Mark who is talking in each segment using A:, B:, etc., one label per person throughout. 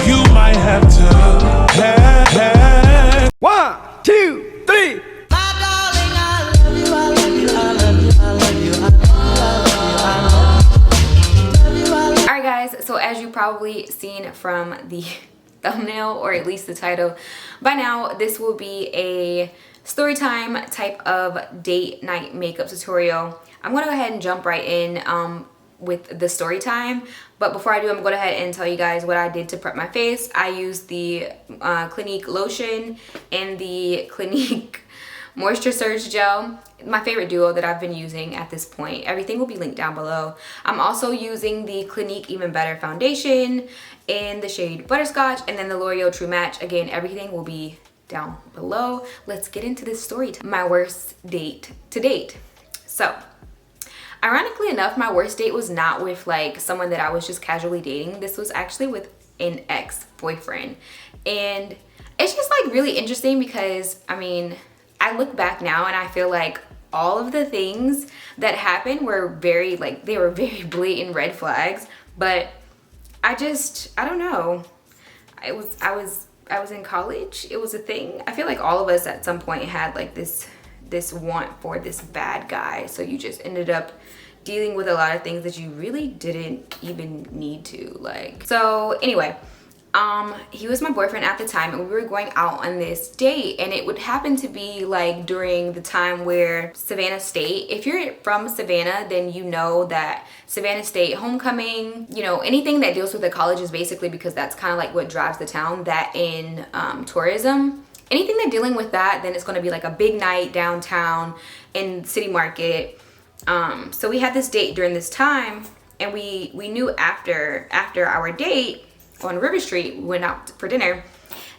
A: you might have to have.
B: 1, 2, 3.
C: Alright guys, so as you probably seen from the thumbnail or at least the title by now, this will be a story time type of date night makeup tutorial. I'm gonna go ahead and jump right in with the story time, but before I do, I'm gonna go ahead and tell you guys what I did to prep my face. I used the Clinique lotion and the Clinique Moisture Surge Gel, my favorite duo that I've been using at this point. Everything will be linked down below. I'm also using the Clinique Even Better foundation in the shade Butterscotch, and then the L'Oreal True Match. Again, everything will be down below. Let's get into this story time. My worst date to date. So, ironically enough, my worst date was not with like someone that I was just casually dating. This was actually with an ex-boyfriend. And it's just like really interesting because, I mean, I look back now and I feel like all of the things that happened were very like, they were very blatant red flags, but I don't know. I was in college. It was a thing. I feel like all of us at some point had like this want for this bad guy. So you just ended up dealing with a lot of things that you really didn't even need to, like. So anyway, he was my boyfriend at the time, and we were going out on this date, and it would happen to be like during the time where Savannah State, if you're from Savannah, then you know that Savannah State homecoming, you know, anything that deals with the colleges basically, because that's kind of like what drives the town, that in tourism, anything that dealing with that, then it's going to be like a big night downtown in City Market. So we had this date during this time, and we knew after our date on River Street, we went out for dinner,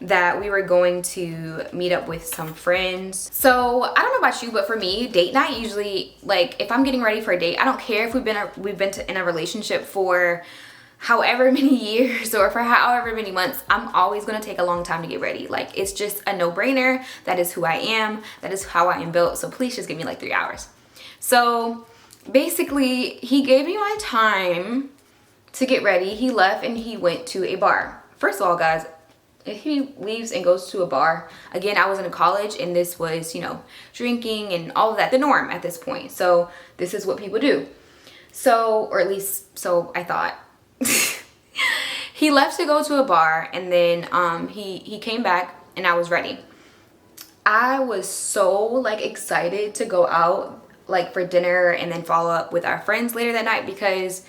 C: that we were going to meet up with some friends. So I don't know about you, but for me, date night usually, like if I'm getting ready for a date, I don't care if we've been in a relationship for however many years or for however many months, I'm always gonna take a long time to get ready. Like it's just a no-brainer. That is who I am. That is how I am built. So please just give me like 3 hours. So basically, he gave me my time to get ready. He left and he went to a bar. First of all, guys, if he leaves and goes to a bar, again, I was in college and this was, you know, drinking and all of that, the norm at this point. So this is what people do. So, or at least so I thought. He left to go to a bar, and then he came back and I was ready. I was so like excited to go out like for dinner and then follow up with our friends later that night, because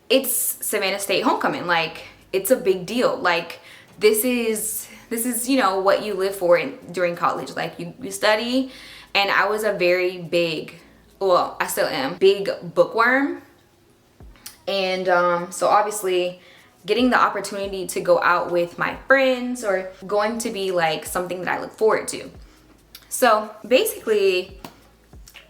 C: it's Savannah State homecoming. Like it's a big deal. Like this is you know what you live for during college. Like you study, and I was a very big, well I still am, big bookworm, and so obviously getting the opportunity to go out with my friends or going to be like something that I look forward to. So basically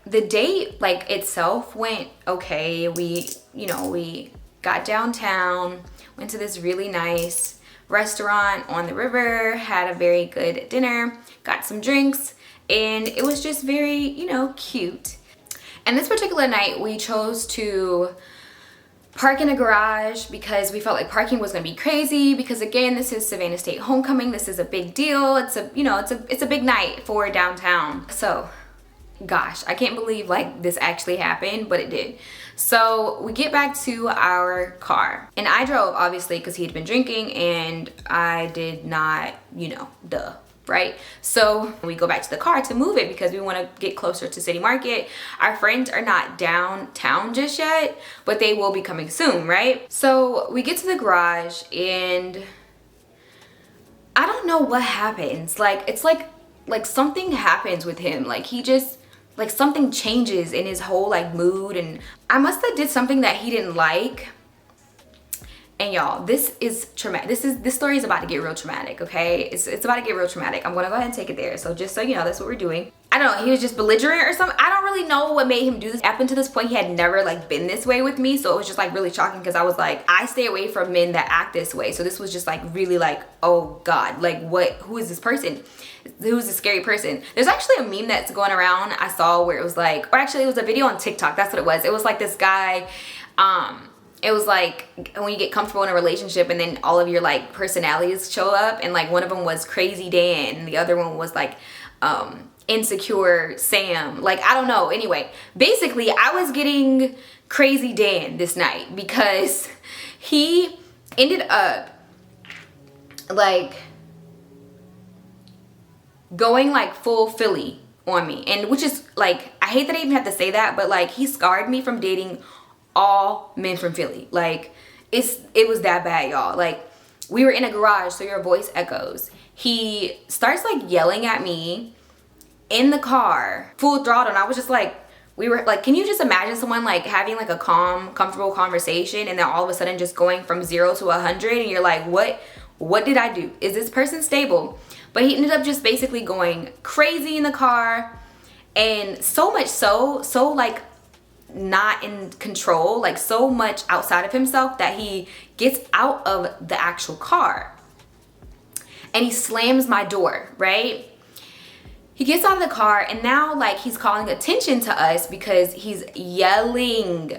C: the date like itself went okay. We got downtown, went to this really nice restaurant on the river, had a very good dinner, got some drinks, and it was just very, you know, cute. And this particular night we chose to park in a garage because we felt like parking was gonna be crazy, because again, this is Savannah State homecoming. This is a big deal. It's a, you know, it's a big night for downtown. So gosh, I can't believe like this actually happened, but it did. So we get back to our car, and I drove obviously because he had been drinking and I did not, you know, duh, right? So we go back to the car to move it because we want to get closer to City Market. Our friends are not downtown just yet, but they will be coming soon, right? So we get to the garage and I don't know what happens. Like it's like something happens with him. Like he just, like something changes in his whole like mood, and I must have did something that he didn't like. And y'all, this is traumatic. This story is about to get real traumatic, okay? It's about to get real traumatic. I'm gonna go ahead and take it there. So just so you know, that's what we're doing. I don't know, he was just belligerent or something. I don't really know what made him do this. Up until this point, he had never like been this way with me. So it was just like really shocking, because I was like, I stay away from men that act this way. So this was just like really like, oh God, like who is this person? Who's this scary person? There's actually a meme that's going around I saw where it was like, or actually it was a video on TikTok. That's what it was. It was like this guy, it was like when you get comfortable in a relationship and then all of your like personalities show up, and like one of them was Crazy Dan and the other one was like Insecure Sam. Like, I don't know. Anyway, basically I was getting Crazy Dan this night because he ended up like going like full Philly on me, and which is like, I hate that I even have to say that, but like he scarred me from dating all men from Philly. Like it was that bad, y'all. Like, we were in a garage, so your voice echoes. He starts like yelling at me in the car, full throttle, and I was just like, we were like, can you just imagine someone like having like a calm, comfortable conversation and then all of a sudden just going from 0 to 100, and you're like, what did I do? Is this person stable? But he ended up just basically going crazy in the car, and so much so like not in control, like so much outside of himself that he gets out of the actual car and he slams my door, right? He gets out of the car and now like he's calling attention to us because he's yelling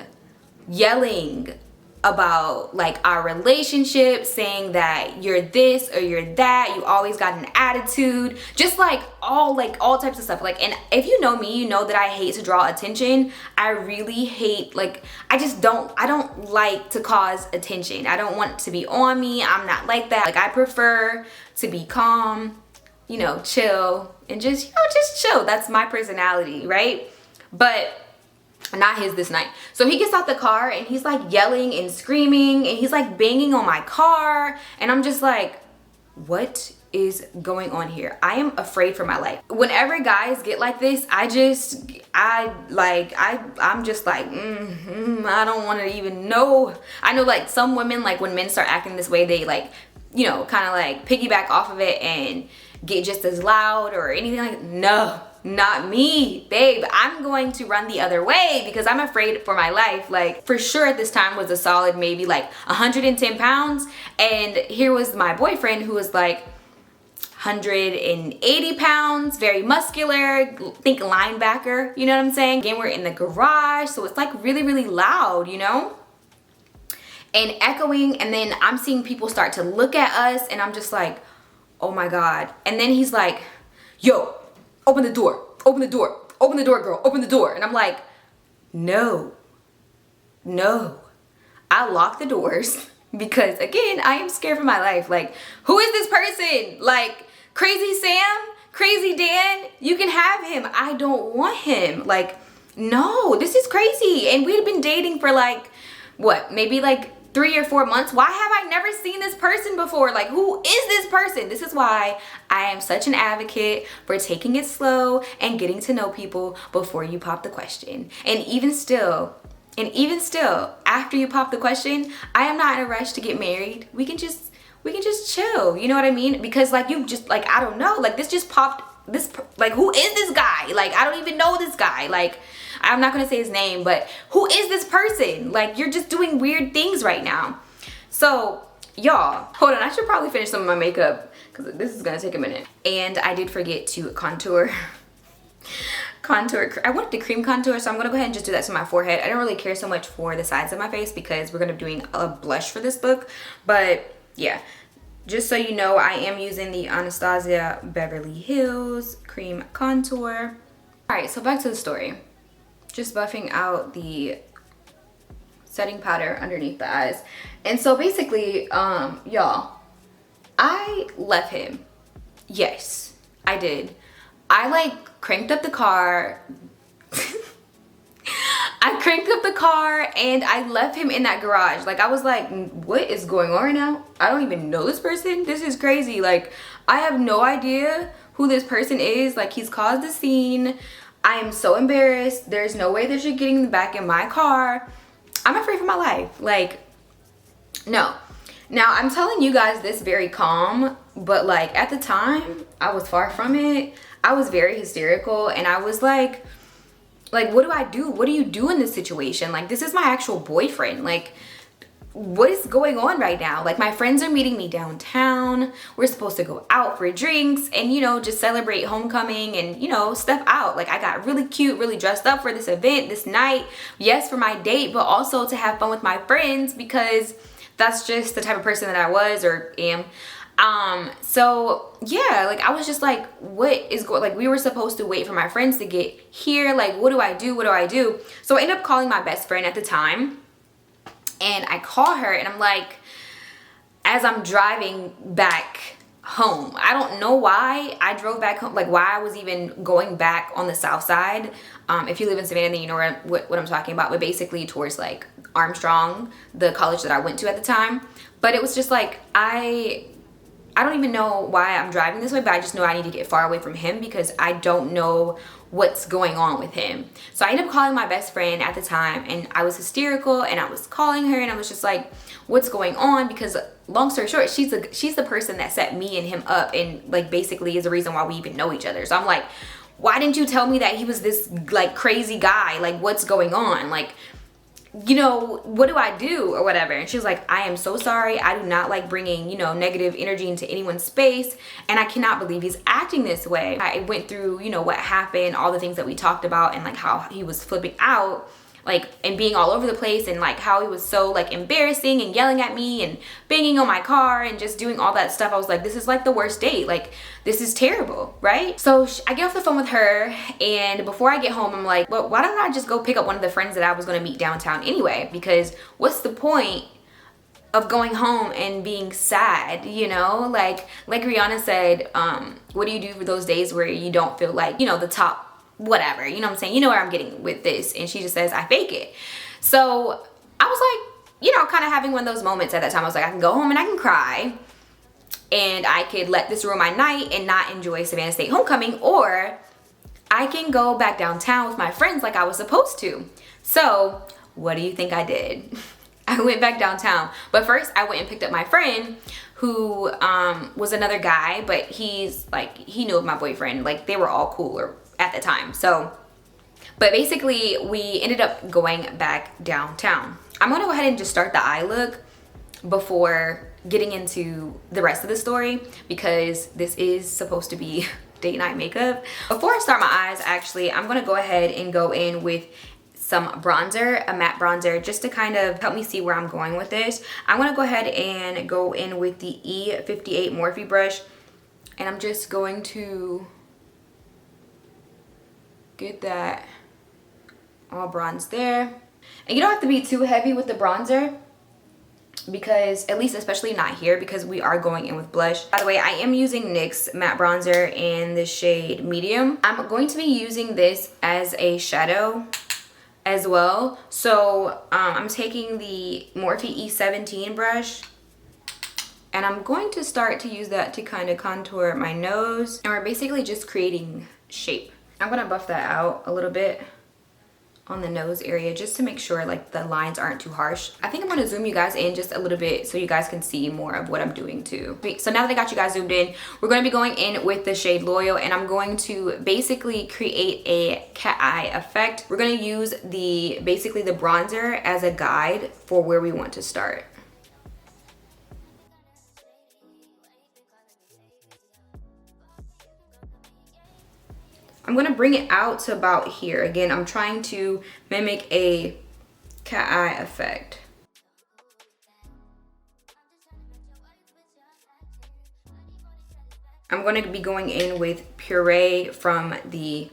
C: about like our relationship, saying that you're this or you're that, you always got an attitude, just like all types of stuff. Like, and if you know me, you know that I hate to draw attention. I really hate, like, I don't like to cause attention. I don't want to be on me. I'm not like that. Like, I prefer to be calm, you know, chill, and just, you know, just chill. That's my personality, right? But not his this night. So he gets out the car and he's like yelling and screaming and he's like banging on my car, and I'm just like, what is going on here? I am afraid for my life. Whenever guys get like this, I'm just like, I don't want to even know. I know like some women, like when men start acting this way, they like, you know, kind of like piggyback off of it and get just as loud or anything like that. No, not me, babe. I'm going to run the other way because I'm afraid for my life. Like, for sure at this time was a solid maybe like 110 pounds, and here was my boyfriend who was like 180 pounds, very muscular, think linebacker, you know what I'm saying? Again, we're in the garage, so it's like really loud, you know, and echoing. And then I'm seeing people start to look at us and I'm just like, oh my God. And then he's like, yo, open the door, open the door, open the door, girl, open the door. And I'm like, no. I lock the doors because, again, I am scared for my life. Like, who is this person? Like, Crazy Sam, Crazy Dan, you can have him. I don't want him. Like, no, this is crazy. And we had been dating for like, what, maybe like 3 or 4 months. Why have I never seen this person before? Like, who is this person? This is why I am such an advocate for taking it slow and getting to know people before you pop the question. And even still, after you pop the question, I am not in a rush to get married. We can just chill. You know what I mean? Because like, you just like, I don't know, like this just popped. This, like, who is this guy? Like, I don't even know this guy. Like, I'm not gonna say his name, but who is this person? Like, you're just doing weird things right now. So y'all, hold on, I should probably finish some of my makeup because this is gonna take a minute. And I did forget to contour. I wanted to cream contour, so I'm gonna go ahead and just do that to my forehead. I don't really care so much for the sides of my face because we're gonna be doing a blush for this book. But yeah, just so you know, I am using the Anastasia Beverly Hills cream contour. All right, so back to the story. Just buffing out the setting powder underneath the eyes. And so basically, y'all, I left him. Yes, I did. I like cranked up the car. I cranked up the car and I left him in that garage. Like, I was like, what is going on right now? I don't even know this person. This is crazy. Like, I have no idea who this person is. Like, he's caused a scene. I am so embarrassed. There's no way that you're getting back in my car. I'm afraid for my life. Like, no. Now, I'm telling you guys this very calm, but like at the time, I was far from it. I was very hysterical and I was like, what do I do? What do you do in this situation? Like, this is my actual boyfriend. Like, what is going on right now? Like, my friends are meeting me downtown. We're supposed to go out for drinks and, you know, just celebrate homecoming and, you know, step out. Like, I got really cute, really dressed up for this event, this night. Yes, for my date, but also to have fun with my friends, because that's just the type of person that I was or am. So yeah, like, I was just like, what is going, like, we were supposed to wait for my friends to get here. Like, what do I do? What do I do? So I ended up calling my best friend at the time, and I call her and I'm like, as I'm driving back home, I don't know why I drove back home, like why I was even going back on the south side. If you live in Savannah, then you know what I'm talking about, but basically towards like Armstrong, the college that I went to at the time. But it was just like, I don't even know why I'm driving this way, but I just know I need to get far away from him because I don't know what's going on with him. So I ended up calling my best friend at the time, and I was hysterical, and I was calling her and I was just like, what's going on? Because long story short, she's the person that set me and him up, and like basically is the reason why we even know each other. So I'm like, why didn't you tell me that he was this like crazy guy? Like, what's going on? Like, you know, what do I do or whatever? And she was like, I am so sorry. I do not like bringing, you know, negative energy into anyone's space, and I cannot believe he's acting this way. I went through, you know, what happened, all the things that we talked about, and like how he was flipping out, like, and being all over the place, and like how he was so like embarrassing and yelling at me and banging on my car and just doing all that stuff. I was like, this is like the worst date. Like, this is terrible, right? So I get off the phone with her, and before I get home, I'm like, well, why don't I just go pick up one of the friends that I was gonna meet downtown anyway? Because what's the point of going home and being sad, you know? Like Rihanna said, what do you do for those days where you don't feel like, you know, the top whatever, you know what I'm saying? You know where I'm getting with this. And she just says, I fake it. So I was like, you know, kind of having one of those moments at that time. I was like, I can go home and I can cry, and I could let this ruin my night and not enjoy Savannah State homecoming, or I can go back downtown with my friends like I was supposed to. So what do you think I did? I went back downtown, but first I went and picked up my friend who was another guy, but he's like, he knew of my boyfriend. Like, they were all cooler at the time. So, but basically we ended up going back downtown. I'm gonna go ahead and just start the eye look before getting into the rest of the story, because this is supposed to be date night makeup. Before I start my eyes, actually, I'm gonna go ahead and go in with some bronzer, a matte bronzer, just to kind of help me see where I'm going with this. I'm gonna go ahead and go in with the E58 Morphe brush, and I'm just going to get that all bronzed there. And you don't have to be too heavy with the bronzer, because at least especially not here, because we are going in with blush. By the way, I am using NYX matte bronzer in the shade medium. I'm going to be using this as a shadow as well. So I'm taking the Morphe E17 brush, and I'm going to start to use that to kind of contour my nose, and we're basically just creating shape. I'm gonna buff that out a little bit on the nose area just to make sure like the lines aren't too harsh. I think I'm gonna zoom you guys in just a little bit so you guys can see more of what I'm doing too. So now that I got you guys zoomed in, we're gonna be going in with the shade Loreal, and I'm going to basically create a cat eye effect. We're gonna use basically the bronzer as a guide for where we want to start. I'm gonna bring it out to about here. Again, I'm trying to mimic a cat eye effect. I'm gonna be going in with Puree from the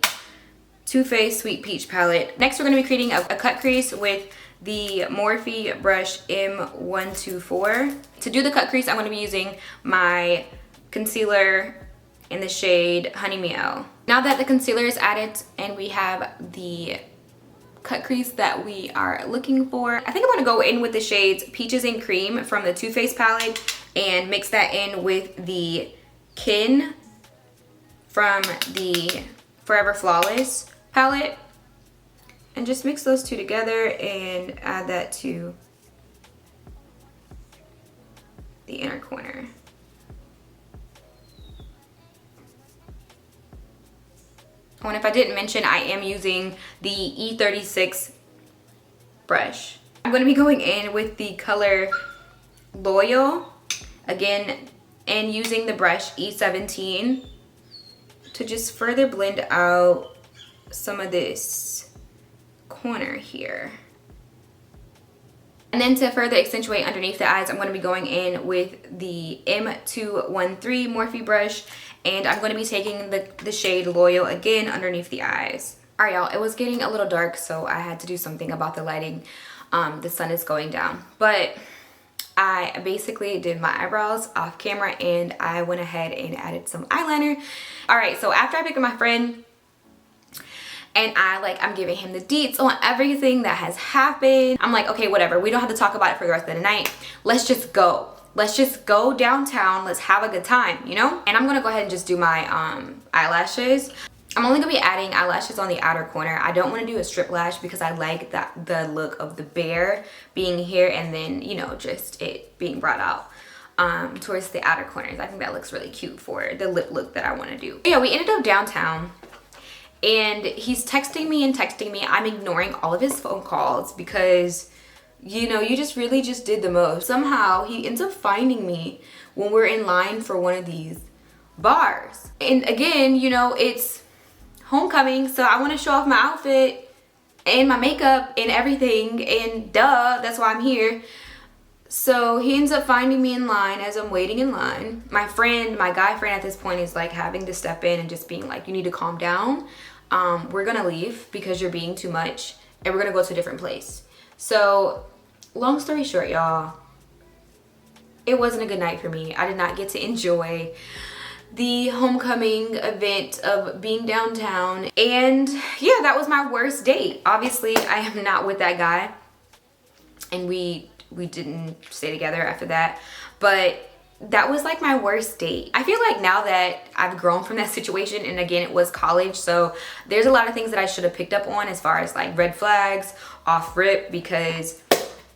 C: Too Faced Sweet Peach palette. Next, we're gonna be creating a cut crease with the Morphe brush M124. To do the cut crease, I'm gonna be using my concealer in the shade Honey Meow. Now that the concealer is added and we have the cut crease that we are looking for, I think I'm gonna go in with the shades Peaches and Cream from the Too Faced palette and mix that in with the Kin from the Forever Flawless palette, and just mix those two together and add that to the inner corner. Oh, and if I didn't mention, I am using the E36 brush I'm going to be going in with the color Loreal again and using the brush E17 to just further blend out some of this corner here. And then to further accentuate underneath the eyes, I'm going to be going in with the M213 Morphe brush, and I'm going to be taking the shade Loreal again underneath the eyes. All right, y'all, it was getting a little dark, so I had to do something about the lighting. The sun is going down, but I basically did my eyebrows off camera and I went ahead and added some eyeliner. All right, so after I picked up my friend, and I'm giving him the deets on everything that has happened. I'm like, okay, whatever. We don't have to talk about it for the rest of the night. Let's just go. Let's just go downtown. Let's have a good time, you know? And I'm gonna go ahead and just do my eyelashes. I'm only gonna be adding eyelashes on the outer corner. I don't wanna do a strip lash because I like the look of the bear being here and then, you know, just it being brought out towards the outer corners. I think that looks really cute for the lip look that I wanna do. But yeah, we ended up downtown. And he's texting me and texting me. I'm ignoring all of his phone calls because, you know, you just really just did the most. Somehow he ends up finding me when we're in line for one of these bars. And again, you know, it's homecoming, so I want to show off my outfit and my makeup and everything, and duh, that's why I'm here. So he ends up finding me in line as I'm waiting in line. My friend, my guy friend at this point is like having to step in and just being like, you need to calm down. We're gonna leave because you're being too much and we're gonna go to a different place. So long story short, y'all, it wasn't a good night for me. I did not get to enjoy the homecoming event of being downtown. And yeah, that was my worst date. Obviously, I am not with that guy. And we didn't stay together after that. But that was like my worst date. I feel like now that I've grown from that situation, and again, it was college, so there's a lot of things that I should have picked up on as far as like red flags off rip, because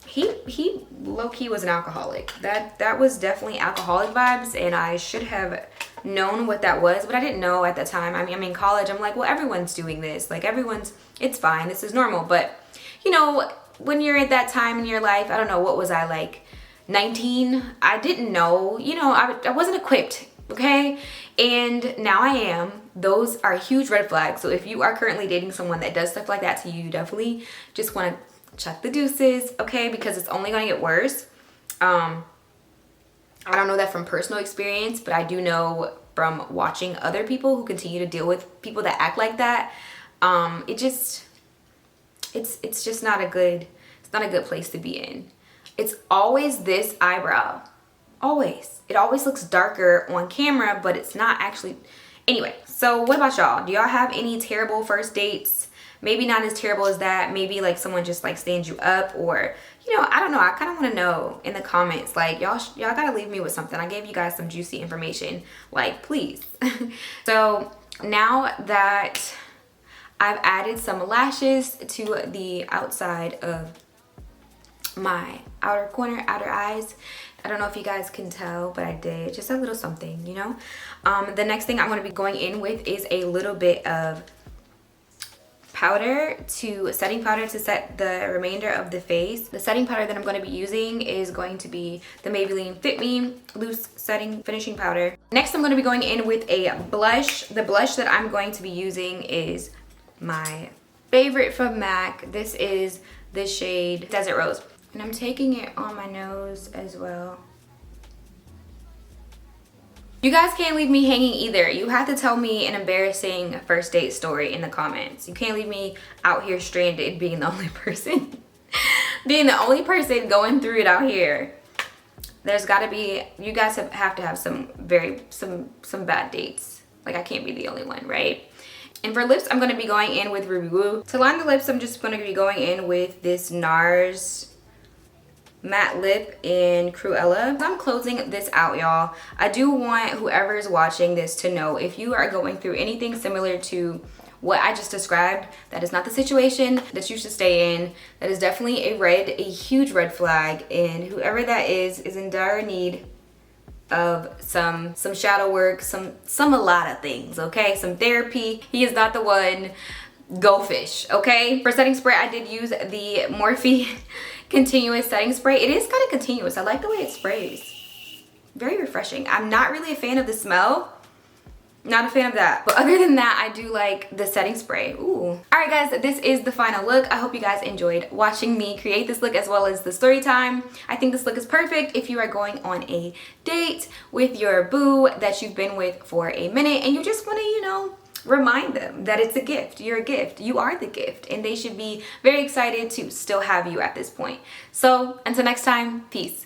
C: he low-key was an alcoholic. That was definitely alcoholic vibes, and I should have known what that was, but I didn't know at the time. I mean, I'm in college. I'm like, well, everyone's doing this. Like, it's fine. This is normal. But, you know, when you're at that time in your life, I don't know, what was I, like 19? I didn't know. You know, I wasn't equipped, okay? And now I am. Those are huge red flags. So if you are currently dating someone that does stuff like that to you, you definitely just want to check the deuces, okay? Because it's only going to get worse. I don't know that from personal experience, but I do know from watching other people who continue to deal with people that act like that. It's just not a good, it's not a good place to be in. It's always this eyebrow. Always. It always looks darker on camera, but it's not actually. Anyway, so what about y'all? Do y'all have any terrible first dates? Maybe not as terrible as that. Maybe like someone just like stands you up, or, you know, I don't know. I kind of want to know in the comments. Like, y'all gotta leave me with something. I gave you guys some juicy information. Like, please. So now that I've added some lashes to the outside of my outer eyes. I don't know if you guys can tell, but I did just a little something, you know. The next thing I'm going to be going in with is a little bit of setting powder to set the remainder of the face. The setting powder that I'm going to be using is going to be the Maybelline Fit Me Loose Setting Finishing Powder. Next, I'm going to be going in with a blush. The blush that I'm going to be using is my favorite from MAC. This is the shade Desert Rose. And I'm taking it on my nose as well. You guys can't leave me hanging either. You have to tell me an embarrassing first date story in the comments. You can't leave me out here stranded being the only person. Being the only person going through it out here. There's gotta be, you guys have to have some bad dates. Like, I can't be the only one, right? And for lips, I'm gonna be going in with Ruby Woo. To line the lips, I'm just gonna be going in with this NARS matte lip in Cruella. I'm closing this out, y'all. I do want whoever's watching this to know, if you are going through anything similar to what I just described, that is not the situation that you should stay in. That is definitely a huge red flag, and whoever that is in dire need of some shadow work, a lot of things, okay? Some therapy. He is not the one. go fish, okay? For setting spray, I did use the Morphe continuous setting spray. It is kind of continuous. I like the way it sprays. Very refreshing. I'm not really a fan of the smell. Not a fan of that. But other than that, I do like the setting spray. Ooh. Alright guys, this is the final look. I hope you guys enjoyed watching me create this look as well as the story time. I think this look is perfect if you are going on a date with your boo that you've been with for a minute and you just want to, you know, remind them that it's a gift. You're a gift. You are the gift. And they should be very excited to still have you at this point. So until next time, peace.